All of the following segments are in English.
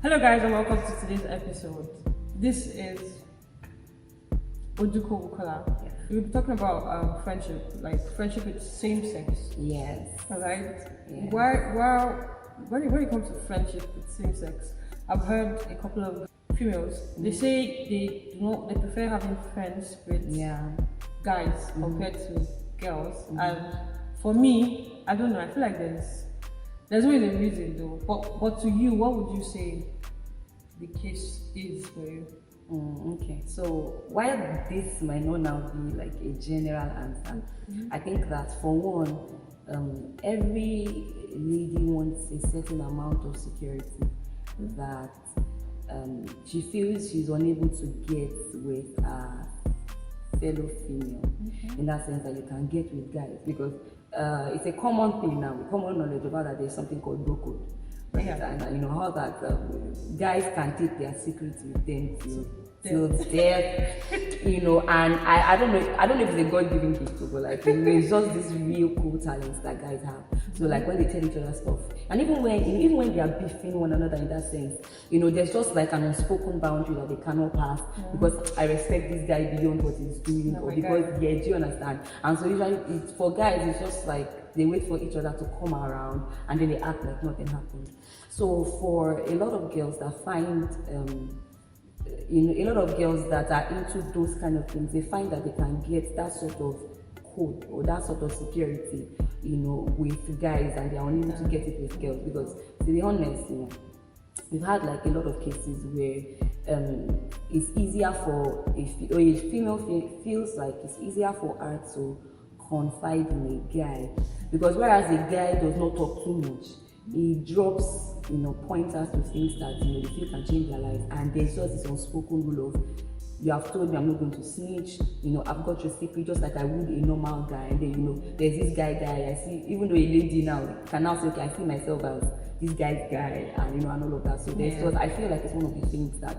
Hello guys and welcome to today's episode. This is Ojuko Bukola. Yeah. We'll be talking about friendship, like friendship with same sex. Yes. Alright? Yeah. When it comes to friendship with same sex, I've heard a couple of females, they say they prefer having friends with guys compared to girls. And for me, I don't know, I feel like there's always a reason though. But to you, what would you say the case is for you? Okay, so while this might not now be like a general answer, I think that for one, every lady wants a certain amount of security that she feels she's unable to get with a fellow female. In that sense that you can get with guys, because it's a common thing now, common knowledge about that there's something called Bukola. Right? Yeah. And you know how that guys can take their secrets with them till death, you know. And I don't know if it's a God-given gift, but like it's just this real cool talents that guys have. So like when they tell each other stuff, and even when they are beefing one another in that sense, you know, there's just like an unspoken boundary that they cannot pass because I respect this guy beyond what he's doing, or because do you understand? And so usually for guys, it's just like they wait for each other to come around and then they act like nothing happened. So for a lot of girls that find a lot of girls that are into those kind of things, they find that they can get that sort of code or that sort of security, you know, with guys, and they are unable to get it with girls. Because to be honest, you know, we've had like a lot of cases where it's easier for a female feels like it's easier for her to confide in a guy, because whereas a guy does not talk too much, he drops, you know, pointers to things that, you know, they feel can change their life. And there's just this unspoken rule of, you have told me I'm not going to snitch, you know, I've got your secret just like I would a normal guy. And then, you know, there's this guy I see, even though a lady now can now say, okay, I see myself as this guy's guy, and you know, and all of that. So there's just, I feel like it's one of the things that,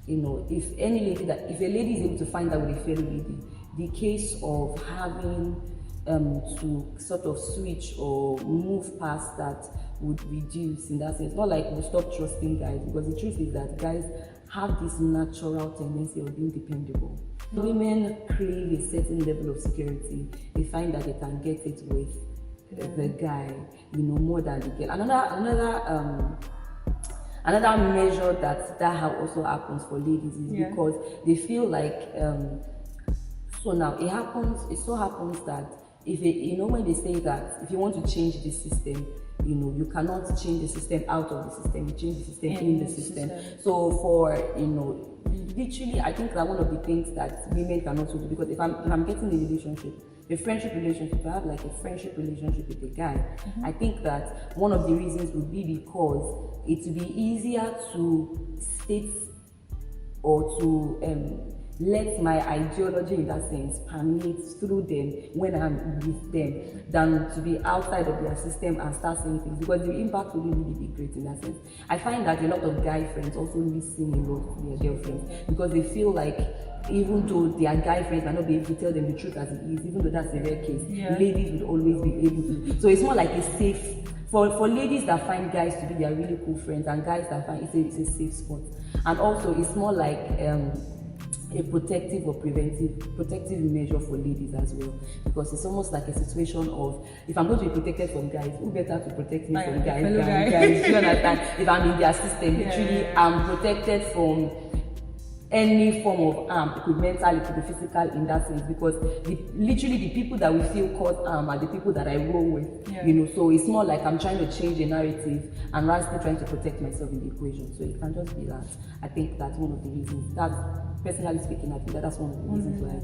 you know, if a lady is able to find that with a fellow lady, the case of having to sort of switch or move past that would reduce in that sense. Not like we'll stop trusting guys, because the truth is that guys have this natural tendency of being dependable. Women crave a certain level of security. They find that they can get it with the guy, you know, more than the girl. Another measure that also happens for ladies is because they feel like so now it so happens that if you know, when they say that if you want to change the system, you know, you cannot change the system out of the system, you change the system in the system. So for, you know, literally, I think that one of the things that women can also do, because if I'm getting a relationship, a friendship relationship, if I have like a friendship relationship with a guy, I think that one of the reasons would be because it would be easier to state or to let my ideology in that sense permeate through them when I'm with them, than to be outside of their system and start saying things, because the impact will really be great in that sense. I find that a lot of guy friends also listen a lot to their girlfriends, because they feel like even though their guy friends might not be able to tell them the truth as it is, even though that's a rare case, ladies would always be able to. So it's more like a safe, for ladies that find guys to be their really cool friends, and guys that find it's a safe spot. And also it's more like a protective or protective measure for ladies as well, because it's almost like a situation of, if I'm going to be protected from guys, who better to protect me from guys? Do you understand? If I'm in their system, literally I'm protected from any form of harm. It could be mental, it could be physical in that sense, because literally the people that we feel cause harm are the people that I roll with, you know. So it's more like I'm trying to change the narrative and rather than trying to protect myself in the equation. So it can just be that. I think that's one of the reasons. That's, personally speaking, I think that's one of the reasons why.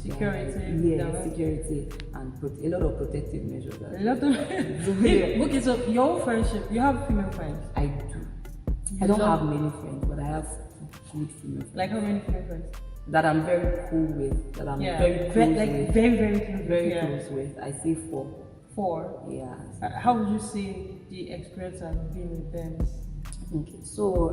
Security and a lot of protective measures. A lot of okay, so your friendship, you have female friends? I do. I don't have many friends, but I have good female friends. Like how many female friends? That I'm very cool with, that I'm very close with. Very close with. I say 4. 4? Yeah. How would you say the experience has been with them? Okay, so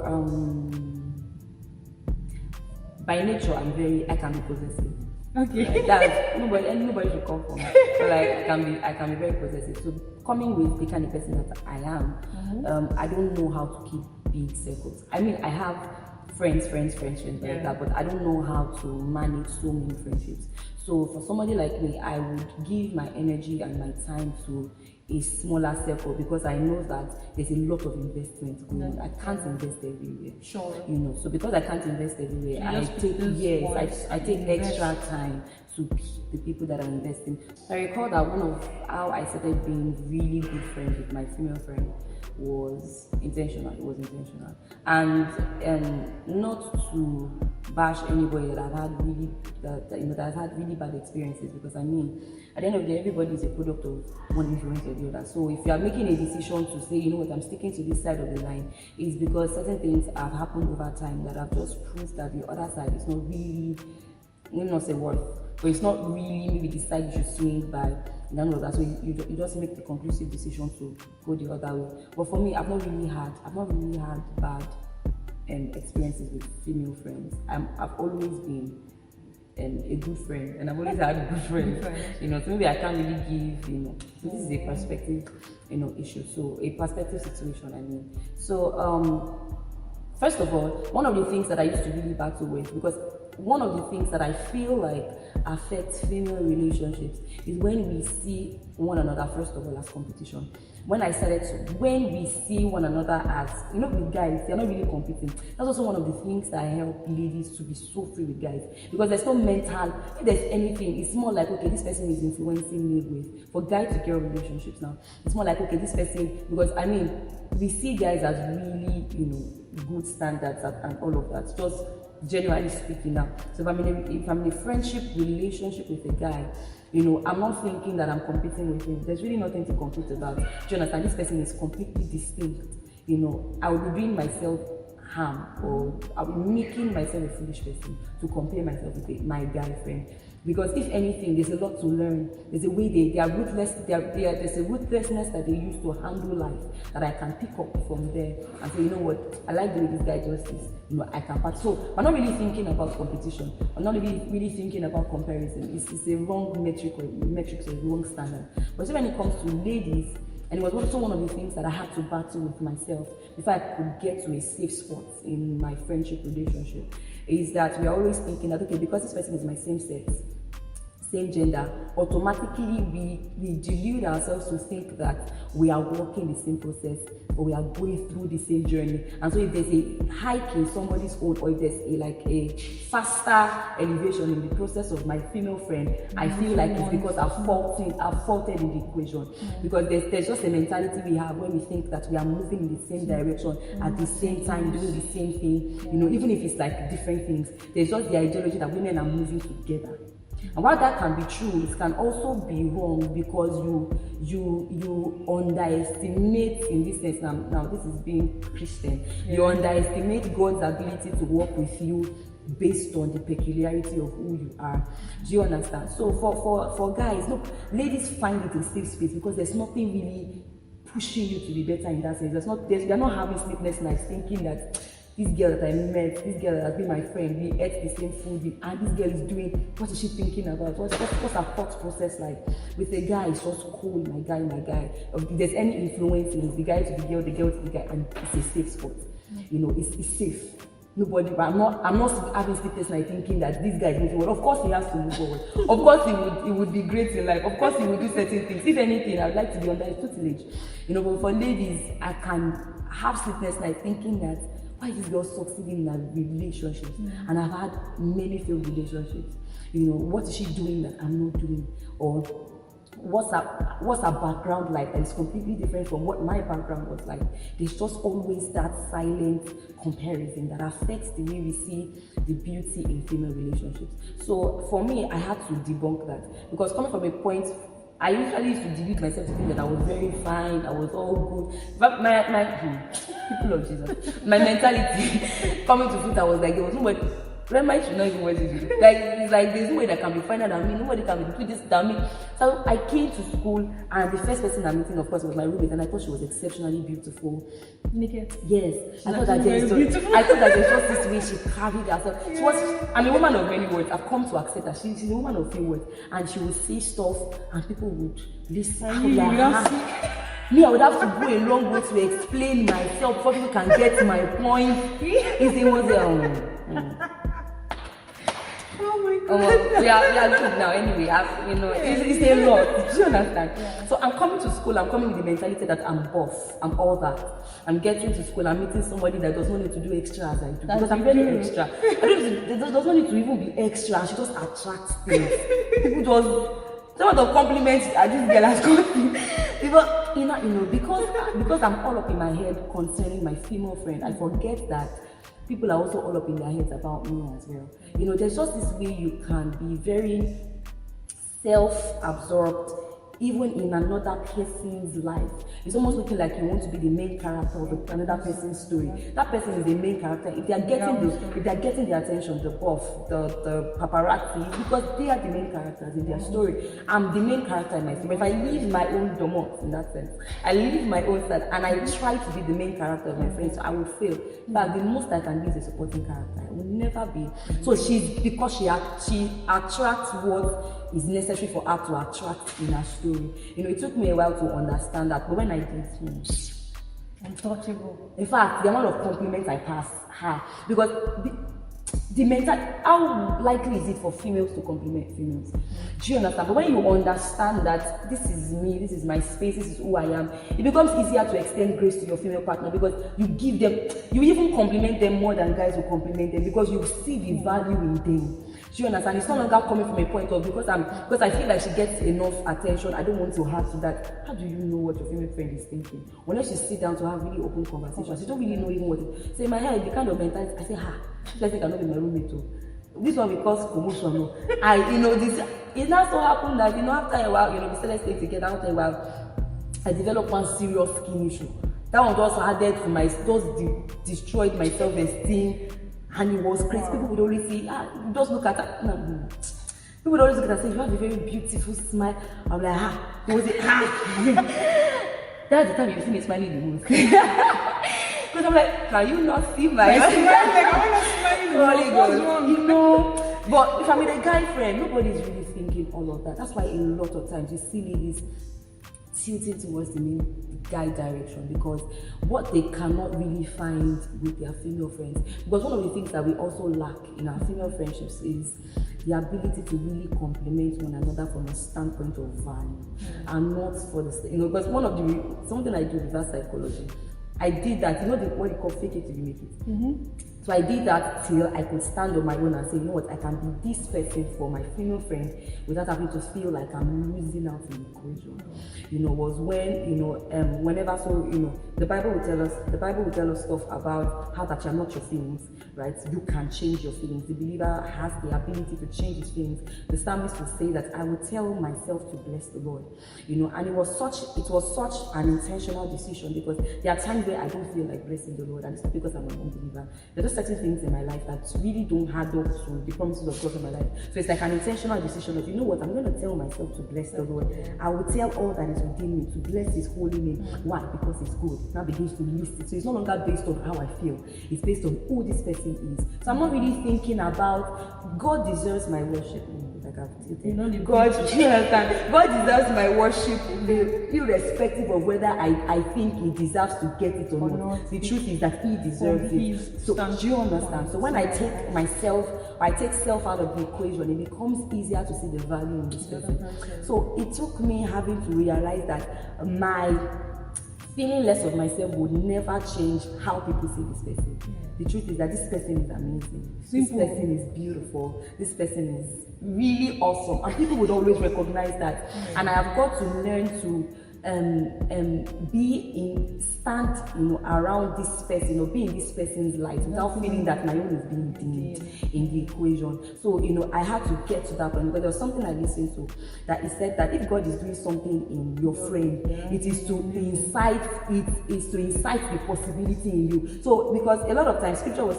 by nature I can be possessive. Okay. Like that, nobody should come for me. So like I can be very possessive. So coming with the kind of person that I am, I don't know how to keep big circles. I mean, I have friends like that, but I don't know how to manage so many friendships. So for somebody like me, I would give my energy and my time to a smaller circle because I know that there's a lot of investment going on. I can't invest everywhere. Sure. So because I can't invest everywhere, I take extra time to pick the people that I'm investing. I recall that one of how I started being really good friends with my female friend was intentional. It was intentional, and not to bash anybody that I've had that has had really bad experiences, because I mean, at the end of the day, everybody is a product of one influence or the other. So if you are making a decision to say, you know what, I'm sticking to this side of the line, it's because certain things have happened over time that have just proved that the other side is not really, let me not say worth, but it's not really maybe the side you should swing by. None of that. So you just make the conclusive decision to go the other way. But for me, I've not really had bad experiences with female friends. I've always been a good friend, and I've always had good friends. So maybe I can't really give, this is a perspective, issue. So a perspective situation, I mean. So first of all, one of the things that I used to really battle with, because one of the things that I feel like affects female relationships is when we see one another, first of all, as competition. When we see one another as, with guys, they're not really competing. That's also one of the things that help ladies to be so free with guys. Because there's no mental, if there's anything, it's more like, okay, this person is influencing me with. For guy to girl relationships now, it's more like, okay, this person, because I mean, we see guys as really, good standards and all of that. Just generally speaking now. So if I'm in a friendship relationship with a guy, I'm not thinking that I'm competing with him. There's really nothing to compete about. Do you understand? This person is completely distinct. I will be doing myself harm, or I'll be making myself a foolish person to compare myself with my guy friend. Because if anything, there's a lot to learn. There's a way they are ruthless. There's a ruthlessness that they use to handle life that I can pick up from there and say, you know what, I like the way this guy does this. I can part. So I'm not really thinking about competition. I'm not really thinking about comparison. It's a wrong metric or a wrong standard. But so when it comes to ladies, and it was also one of the things that I had to battle with myself before I could get to a safe spot in my friendship relationship, is that we are always thinking that, okay, because this person is my same sex, same gender, automatically we delude ourselves to think that we are walking the same process or we are going through the same journey. And so if there's a hike in somebody's own, or if there's a faster elevation in the process of my female friend, I feel like it's because I've faulted in the equation. Because there's just a mentality we have when we think that we are moving in the same direction at the same time, doing the same thing, even if it's like different things. There's just the ideology that women are moving together. And while that can be true, it can also be wrong, because you underestimate, in this sense, now this is being Christian, you underestimate God's ability to work with you based on the peculiarity of who you are. Do you understand? So for guys, look, ladies find it a safe space because there's nothing really pushing you to be better in that sense. You're not having sleepless nights thinking that this girl that I met, this girl that has been my friend, we ate the same food, and this girl is doing, what is she thinking about? What's her thought process like? With a guy, it's just cool, my guy. If there's any influence, it's the guy to the girl to the guy, and it's a safe spot. It's safe. Nobody, but I'm not having sleepless night thinking that this guy is moving forward. Of course he has to move forward. Of course he would be great in life. Of course he would do certain things. If anything, I would like to be under his tutelage. But for ladies, I can have sleepless night thinking that, why is this girl succeeding in her relationships? And I've had many failed relationships. What is she doing that I'm not doing? Or what's her background like? And it's completely different from what my background was like. There's just always that silent comparison that affects the way we see the beauty in female relationships. So for me, I had to debunk that, because coming from a point, I usually used to delude myself to think that I was very fine, I was all good. But my people of Jesus, my mentality coming to foot, I was like, there was nobody Grandma should not even watch this video. Like, it's like there's no way that can be finer than me. Nobody can do this than me. So I came to school, and the first person I'm meeting, of course, was my roommate, and I thought she was exceptionally beautiful. Naked. Yes, I thought that there's just this way she carried herself. She was, I'm a woman of many words. I've come to accept that she's a woman of few words, and she would say stuff, and people would listen. Me, I would have to go a long way to explain myself before people can get my point. It was Oh my god. We are good now anyway. It's a lot. Do you understand? Yeah. So I'm coming to school, I'm coming with the mentality that I'm buff, I'm all that. I'm getting to school, I'm meeting somebody that does not need to do extra as I do. Because I'm very extra. There does not need to even be extra. She just attracts things. People just, some of the compliments this girl has got me. Because I'm all up in my head concerning my female friend, I forget that people are also all up in their heads about me as well. There's just this way you can be very self-absorbed, even in another person's life. It's almost looking like you want to be the main character of another person's story. That person is the main character. If they are getting the attention, the buff, the paparazzi, because they are the main characters in their story. I'm the main character in my story. If I leave my own domot in that sense, I leave my own side and I try to be the main character of my friends, so I will fail. But the most I can be is a supporting character. I will never be. So because she attracts what is necessary for her to attract in her story. It took me a while to understand that, but when I did, untouchable. In fact, the amount of compliments I passed her, because the mental, how likely is it for females to compliment females? Do you understand? But when you understand that this is me, this is my space, this is who I am, it becomes easier to extend grace to your female partner, because you even compliment them more than guys will compliment them, because you see the value in them. Do you understand? It's no longer coming from a point of because I feel like she gets enough attention, I don't want to add to that. How do you know what your female friend is thinking? Unless you sit down to have really open conversations, you don't really know even what it. So in my head, the kind of mentality, I say, let's think I know be my roommate too. This one will cause commotion. It now so happened that after a while, we started staying together. After a while, I developed one serious skin issue. That one just added to destroyed my self-esteem. And it was crazy. People would always say, just look at her. No. People would always look at her and say, you have a very beautiful smile. I'm like, was it, That's the time you see me smiling the most. Because I'm like, can you not see my smile? But if I'm with a guy friend, nobody's really thinking all of that. That's why a lot of times you see ladies tilting towards the guy direction, because what they cannot really find with their female friends. Because one of the things that we also lack in our female friendships is the ability to really complement one another from a standpoint of value, and not for the because something I do reverse psychology. I did that, what you call fake it till you make it. So I did that till I could stand on my own and say, I can be this person for my female friend without having to feel like I'm losing out in the equation. Was when, whenever, the Bible will tell us stuff about how that you're not your feelings, right? You can change your feelings. The believer has the ability to change his feelings. The psalmist will say that I will tell myself to bless the Lord, and it was such an intentional decision, because there are times where I don't feel like blessing the Lord, and it's not because I'm an unbeliever. There are certain things in my life that really don't add up to the promises of God in my life. So it's like an intentional decision of, I'm going to tell myself to bless the Lord. I will tell all that is within me to bless His holy name. Why? Because it's good. Now begins to list it. So it's no longer based on how I feel. It's based on who this person is. So I'm not really thinking about God deserves my worship. God deserves my worship, irrespective of whether I think He deserves to get it or not. The truth is that He deserves it. So do you understand? So when I take self out of the equation, it becomes easier to see the value in this person. So it took me having to realize that my feeling less of myself would never change how people see this person. The truth is that this person is amazing. This person is beautiful. This person is really awesome. And people would always recognize that. And I have got to learn to stand around this person, be in this person's light without feeling that my own is being dimmed in the equation. So I had to get to that point. But there was something I listened to that it said that if God is doing something in your friend, it is to incite the possibility in you. So because a lot of times scripture was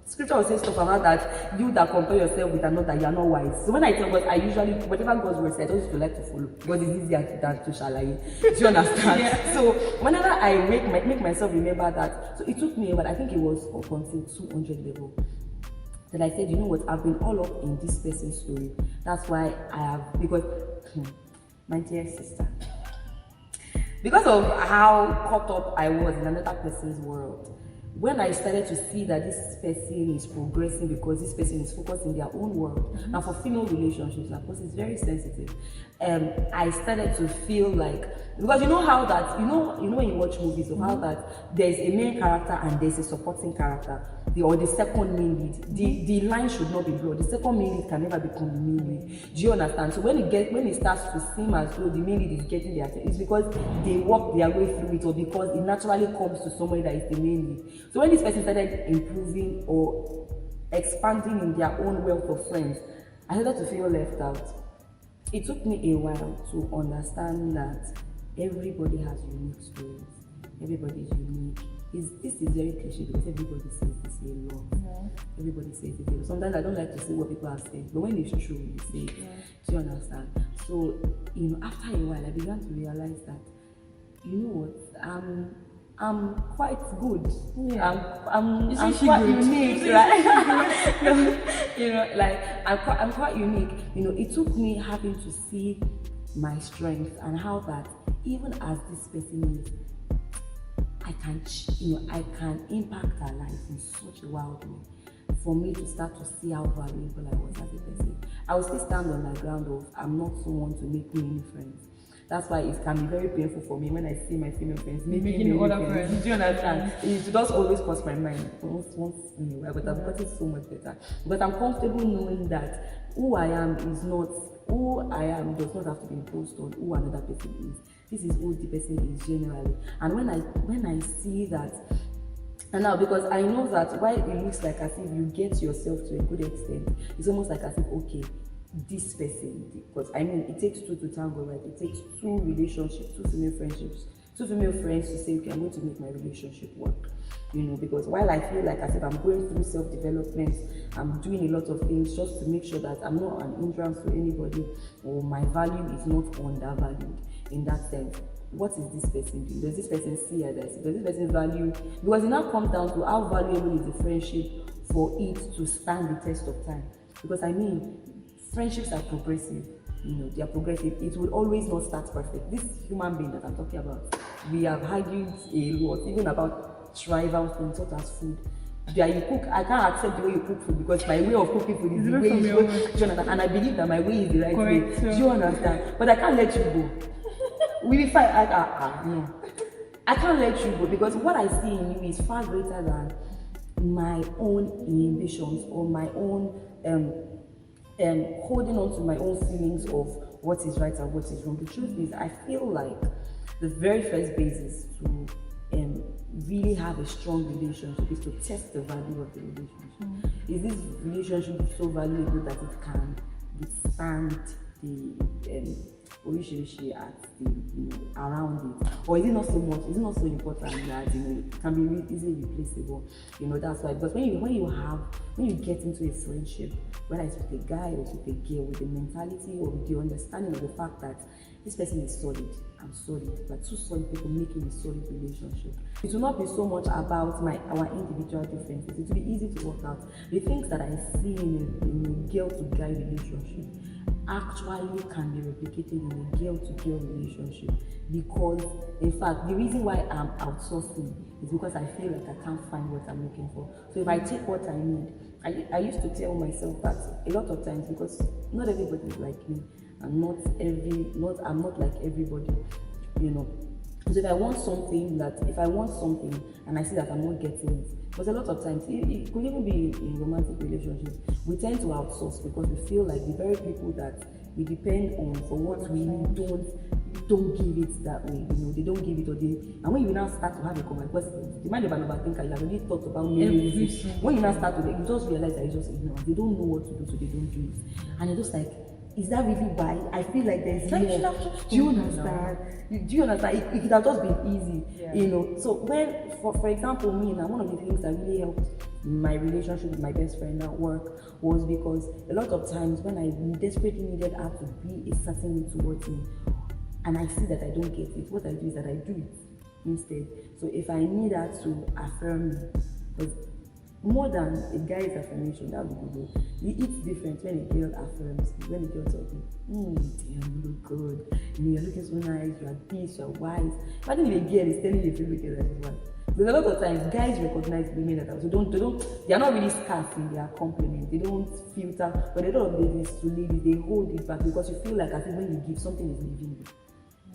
Scripture will say stuff about that you that compare yourself with another, you are not wise. So when I tell God, I usually, whatever God's word says, I don't used to like to follow. God is easier than to shalaye. Do you understand? Yeah. So whenever I make myself remember that, so it took me, but I think it was up until 200 level, that I said, you know what, I've been all up in this person's story. That's why I have, because, my dear sister, because of how caught up I was in another person's world, when I started to see that this person is progressing because this person is focused in their own world, and for female relationships, of course, it's very sensitive. I started to feel like, because you know how that, you know when you watch movies, of how that there's a main character and there's a supporting character, or the second main lead. The line should not be blurred. The second main lead can never become the main lead. Do you understand? So when it starts to seem as though the main lead is getting their attention, it's because they walk their way through it, or because it naturally comes to somebody that is the main lead. So when this person started improving or expanding in their own wealth of friends, I started to feel left out. It took me a while to understand that everybody has unique stories. Everybody is unique. This is very cliche because everybody says this a lot. Yeah. Everybody says it a lot. Sometimes I don't like to say what people have said, but when it's true, you say it. Yeah. Do you understand? So, after a while, I began to realize that, you know what, I'm quite good. Yeah. I'm quite unique, right? Like I'm quite unique. It took me having to see my strength and how that even as this person is, I can impact her life in such a wild way. For me to start to see how valuable I was as a person, I will still stand on my ground of I'm not someone to make many friends. That's why it can be very painful for me when I see my female friends making other friends. Do you understand? It does always cross my mind once in a while, but I've gotten so much better. But I'm comfortable knowing that who I am does not have to be imposed on who another person is. This is who the person is generally. And when I see that, and now because I know that while it looks like as if you get yourself to a good extent, it's almost like as if, okay, this person, because it takes two to tango, right? It takes two relationships, two female friendships, two female friends to say, okay, I'm going to make my relationship work. Because while I feel like as if I'm going through self-development, I'm doing a lot of things just to make sure that I'm not an hindrance to anybody, or my value is not undervalued in that sense. What is this person doing? Does this person see others? Does this person value? Because it now comes down to how valuable is the friendship for it to stand the test of time. Because friendships are progressive. They are progressive. It will always not start perfect. This human being that I'm talking about, we have argued a lot, even about trivial things such as food. You cook, I can't accept the way you cook food because my way of cooking food is the way you cook. And I believe that my way is the right way. Do you understand? But I can't let you go. We fight. No. I can't let you go because what I see in you is far greater than my own inhibitions or my own holding on to my own feelings of what is right and what is wrong. The truth is, I feel like the very first basis to really have a strong relationship is to test the value of the relationship. Is this relationship so valuable that it can withstand the oríṣiríṣi at around it, or is it not so much? Is it not so important that it can be easily replaceable? That's why. Because when you get into a friendship, whether it's with a guy or with a girl, with the mentality or with the understanding of the fact that this person is solid, I'm solid, but two solid people making a solid relationship, it will not be so much about our individual differences. It will be easy to work out. The things that I see in a girl to guy relationship actually can be replicated in a girl-to-girl relationship, because in fact the reason why I'm outsourcing is because I feel like I can't find what I'm looking for. So if I take what I need, I used to tell myself that a lot of times, because not everybody is like me, and I'm not like everybody, So if I want something and I see that I'm not getting it, because a lot of times it could even be in romantic relationships, we tend to outsource because we feel like the very people that we depend on for what we don't give it that way. They don't give it, and when you now start to have a conversation, because the mind of an overthinker, you have already thought about many reasons. When you now start to, you just realize that it's just ignorance. They don't know what to do, so they don't do it, and you're just like, is that really why? I feel like there's more. Do you understand? Do you understand? It could have just been easy, So when, for example, me now, one of the things that really helped my relationship with my best friend at work was because a lot of times when I desperately needed her to be a certain way towards me, and I see that I don't get it, what I do is that I do it instead. So if I need her to affirm me, because more than a guy's affirmation, that would be good. It's different when a girl affirms me, when a girl tells me, damn, you look good, you're looking so nice, you're this, you're wise. Imagine if a girl is telling you a favorite girl that is wise. Because a lot of times guys recognize women that are, so they are not really scarce in their compliment. They don't filter, but a lot of ladies to ladies, they hold it back because you feel like as if when you give, something is leaving you.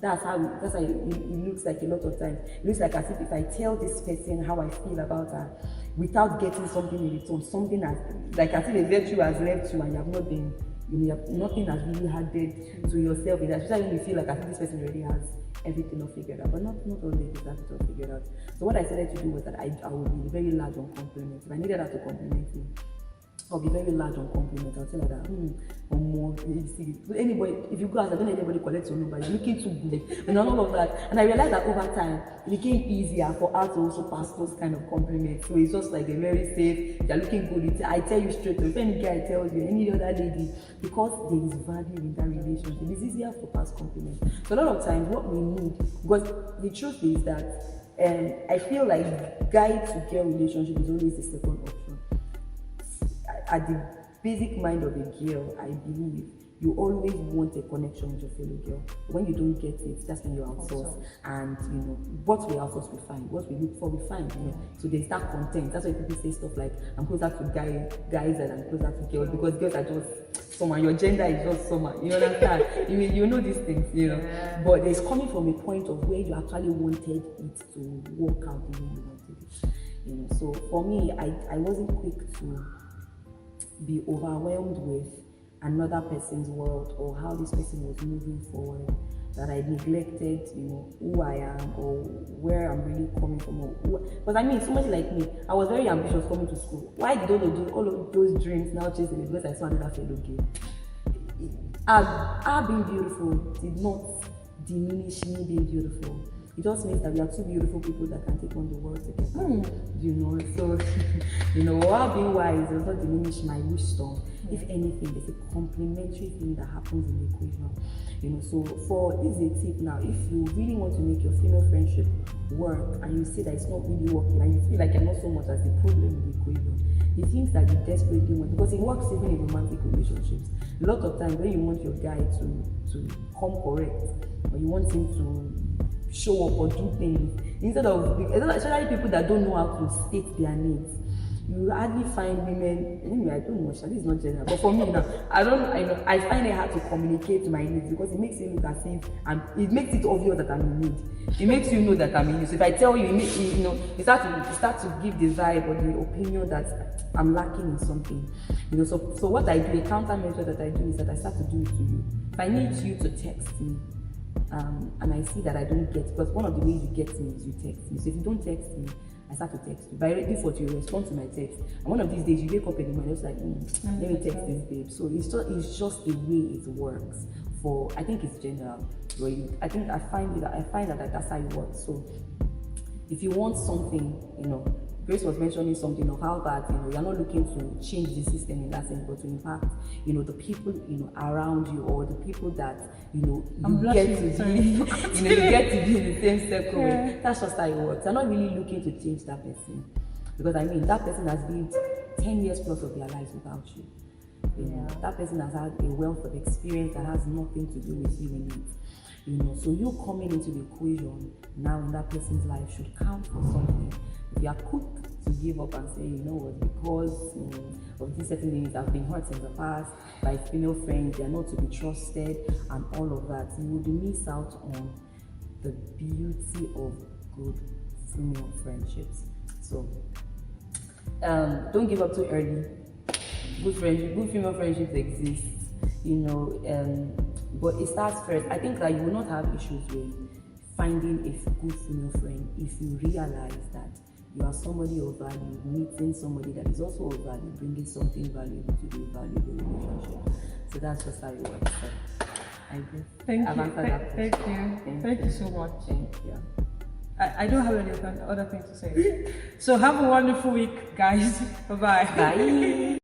That's how it looks like a lot of times. It looks like as if I tell this person how I feel about her without getting something in return, something as like as if a virtue has left you and you have not been, nothing has really added to yourself. It's especially when you feel like as if this person already has everything all figured out, but not all ladies have it all figured out. So what I started to do was that I would be very large on compliments. If I needed her to compliment me, I'll be very large on compliments. I'll tell her that, or more. Anybody, if you go out, I don't let anybody collect your number. You're looking too good, and all of that. And I realized that over time, it became easier for her to also pass those kind of compliments. So it's just like a very safe. You're looking good. I tell you straight. If any guy tells you, any other lady, because there is value in that relationship, it's easier to pass compliments. So a lot of times, what we need, because the truth is that, I feel like guy to girl relationship is always the second option. At the basic mind of a girl, I believe you always want a connection with your fellow girl. When you don't get it, that's when you outsource. And what we outsource, we find. What we look for, we find. So there's that content. That's why people say stuff like, I'm closer to guys and I'm closer to girls, because girls are just someone. Your gender is just someone. You understand? you know these things, Yeah. But it's coming from a point of where you actually wanted it to work out the way you wanted it. So for me, I wasn't quick to be overwhelmed with another person's world or how this person was moving forward, that I neglected, who I am or where I'm really coming from. Because I mean, somebody like me, I was very ambitious coming to school. Why did all of those dreams now chase me? Because I saw another fellow girl. Our being beautiful did not diminish me being beautiful. It just means that we are two beautiful people that can take on the world together. So, our being wise does not diminish my wisdom. If anything, there's a complementary thing that happens in the equation. So this is a tip now. If you really want to make your female friendship work and you see that it's not really working and you feel like you're not so much as the problem in the equation, the things that you desperately want, because it works even in romantic relationships. A lot of times when you want your guy to come correct, or you want him to show up or do things, instead of, especially people that don't know how to state their needs, you hardly find women. Anyway, I don't know, this is not general, but for me now, I find it hard to communicate my needs because it makes it look as if it makes it obvious that I'm in need. It makes you know that I'm in need. So if I tell you, you start to give the vibe or the opinion that I'm lacking in something. So what I do, a countermeasure that I do is that I start to do it to you. If I need you to text me, and I see that I don't get, because one of the ways you get me is you text me. So if you don't text me, I start to text you. By default, you respond to my text. And one of these days, you wake up in the morning, it's like, let me text this babe. So it's just the way it works. I think it's general. I find that that's how it works. So if you want something, Grace was mentioning something of how that, you're not looking to change the system in that sense, but to impact, the people, around you, or the people that, you get to be, you get to be in the same circle. Yeah. That's just how it works. I'm not really looking to change that person, because that person has lived 10 years plus of their lives without you. That person has had a wealth of experience that has nothing to do with you in it. So you coming into the equation now in that person's life should count for something. If you are quick to give up and say, because of these certain things I've been hurt in the past by female friends, they are not to be trusted and all of that, you would miss out on the beauty of good female friendships. So don't give up too early. Good female friendships exist, but it starts first. I think that you will not have issues with finding a good female friend if you realize that you are somebody of value, meeting somebody that is also of value, bringing something valuable to the valuable relationship. So that's just how it works. I guess. Thank you so much. Thank you. I don't have any other thing to say. So have a wonderful week, guys. Bye-bye. Bye.